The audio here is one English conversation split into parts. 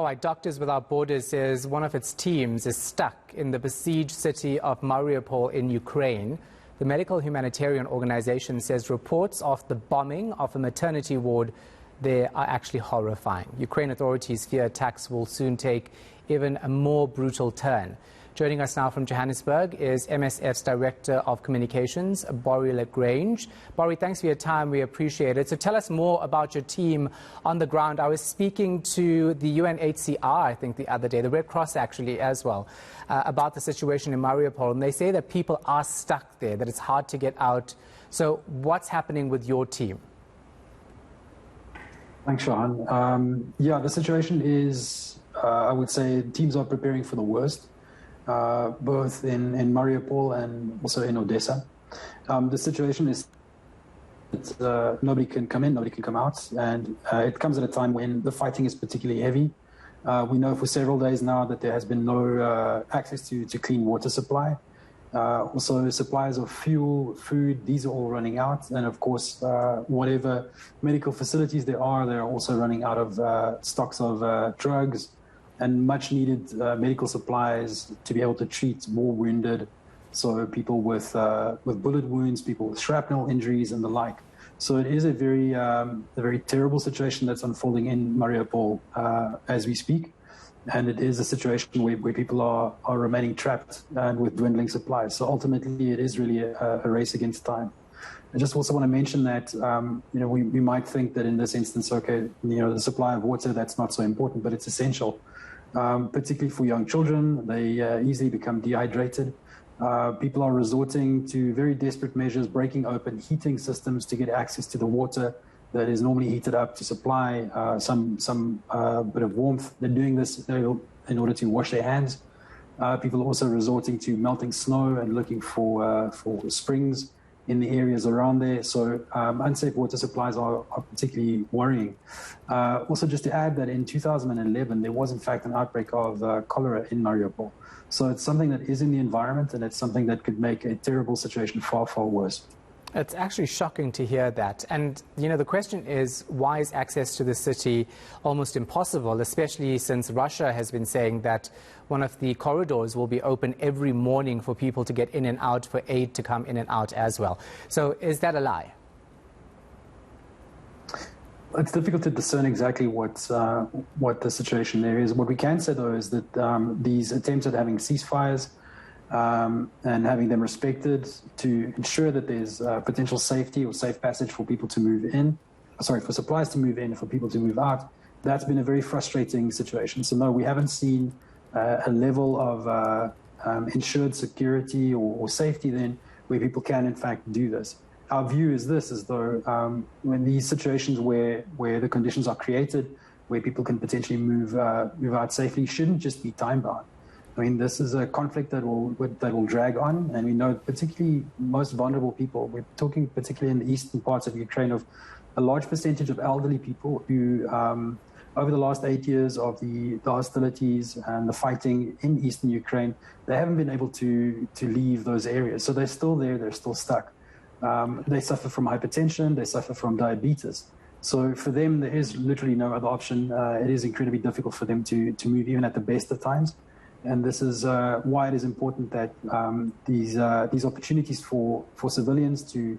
All right, Doctors Without Borders says one of its teams is stuck in the besieged city of Mariupol in Ukraine. The medical humanitarian organization says reports of the bombing of a maternity ward there are actually horrifying. Ukraine authorities fear attacks will soon take even a more brutal turn. Joining us now from Johannesburg is MSF's Director of Communications, Borrie la Grange. Borrie, thanks for your time. We appreciate it. So tell us more about your team on the ground. I was speaking to the UNHCR, I think, the other day, the Red Cross actually as well, about the situation in Mariupol. And they say that people are stuck there, that it's hard to get out. So what's happening with your team? Thanks, Shahan. Yeah, the situation is, I would say, teams are preparing for the worst. Both in Mariupol and also in Odessa. The situation is that nobody can come in, nobody can come out, and it comes at a time when the fighting is particularly heavy. We know for several days now that there has been no access to clean water supply. Also supplies of fuel, food, these are all running out. And of course, whatever medical facilities there are, they're also running out of stocks of drugs and much needed medical supplies to be able to treat more wounded, so people with bullet wounds, people with shrapnel injuries and the like. So it is a very terrible situation that's unfolding in Mariupol as we speak, and it is a situation where people are remaining trapped and with dwindling supplies. So ultimately, it is really a race against time. I just also want to mention that we might think that in this instance, okay, the supply of water, that's not so important, but it's essential. Particularly for young children, they easily become dehydrated. People are resorting to very desperate measures, breaking open heating systems to get access to the water that is normally heated up to supply some bit of warmth. They're doing this in order to wash their hands. People are also resorting to melting snow and looking for springs in the areas around there. So unsafe water supplies are particularly worrying. Also, just to add that in 2011, there was in fact an outbreak of cholera in Mariupol. So it's something that is in the environment, and it's something that could make a terrible situation far, far worse. It's actually shocking to hear that. And, the question is, why is access to the city almost impossible, especially since Russia has been saying that one of the corridors will be open every morning for people to get in and out, for aid to come in and out as well. So is that a lie? It's difficult to discern exactly what the situation there is. What we can say, though, is that these attempts at having ceasefires and having them respected to ensure that there's potential safety or safe passage for people to move in, for supplies to move in, for people to move out, that's been a very frustrating situation. So no, we haven't seen a level of ensured security or safety then where people can in fact do this. Our view is this, as though when these situations where the conditions are created, where people can potentially move out safely, shouldn't just be time bound. I mean, this is a conflict that will drag on, and we know particularly most vulnerable people. We're talking particularly in the eastern parts of Ukraine of a large percentage of elderly people who, over the last 8 years of the hostilities and the fighting in eastern Ukraine, they haven't been able to leave those areas. So they're still there, they're still stuck. They suffer from hypertension, they suffer from diabetes. So for them, there is literally no other option. It is incredibly difficult for them to move even at the best of times. And this is why it is important that these opportunities for civilians to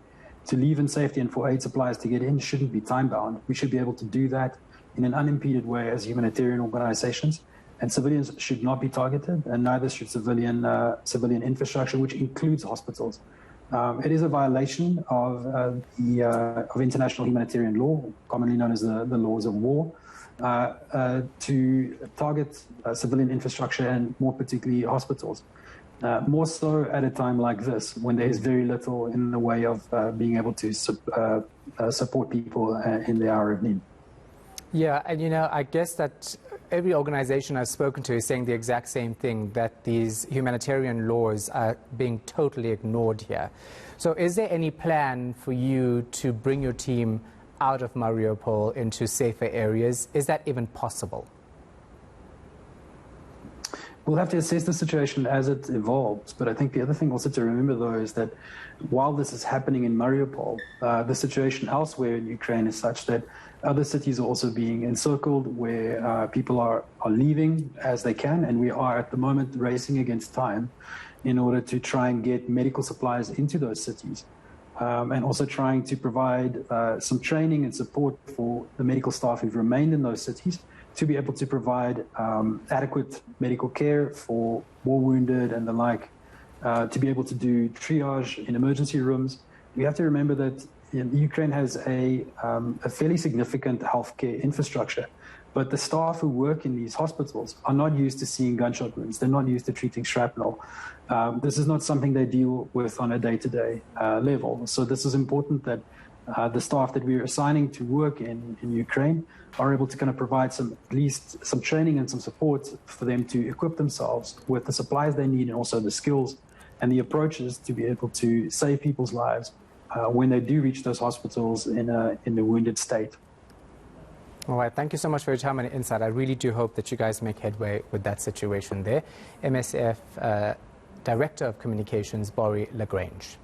leave in safety and for aid supplies to get in shouldn't be time-bound. We should be able to do that in an unimpeded way as humanitarian organizations. And civilians should not be targeted, and neither should civilian infrastructure, which includes hospitals. It is a violation of international humanitarian law, commonly known as the laws of war, to target civilian infrastructure and more particularly hospitals. More so at a time like this, when there is very little in the way of being able to support people in the hour of need. Yeah, and I guess that every organization I've spoken to is saying the exact same thing, that these humanitarian laws are being totally ignored here. So is there any plan for you to bring your team out of Mariupol into safer areas? Is that even possible? We'll have to assess the situation as it evolves, but I think the other thing also to remember, though, is that while this is happening in Mariupol, the situation elsewhere in Ukraine is such that other cities are also being encircled, where people are leaving as they can, and we are at the moment racing against time in order to try and get medical supplies into those cities, and also trying to provide some training and support for the medical staff who've remained in those cities, to be able to provide adequate medical care for war wounded and the like, to be able to do triage in emergency rooms. We have to remember that Ukraine has a fairly significant healthcare infrastructure, but the staff who work in these hospitals are not used to seeing gunshot wounds. They're not used to treating shrapnel. This is not something they deal with on a day-to-day level. So this is important that the staff that we're assigning to work in Ukraine are able to kind of provide at least some training and some support for them to equip themselves with the supplies they need, and also the skills and the approaches to be able to save people's lives when they do reach those hospitals in a wounded state. All right, thank you so much for your time and insight. I really do hope that you guys make headway with that situation there. MSF Director of Communications, Borrie la Grange.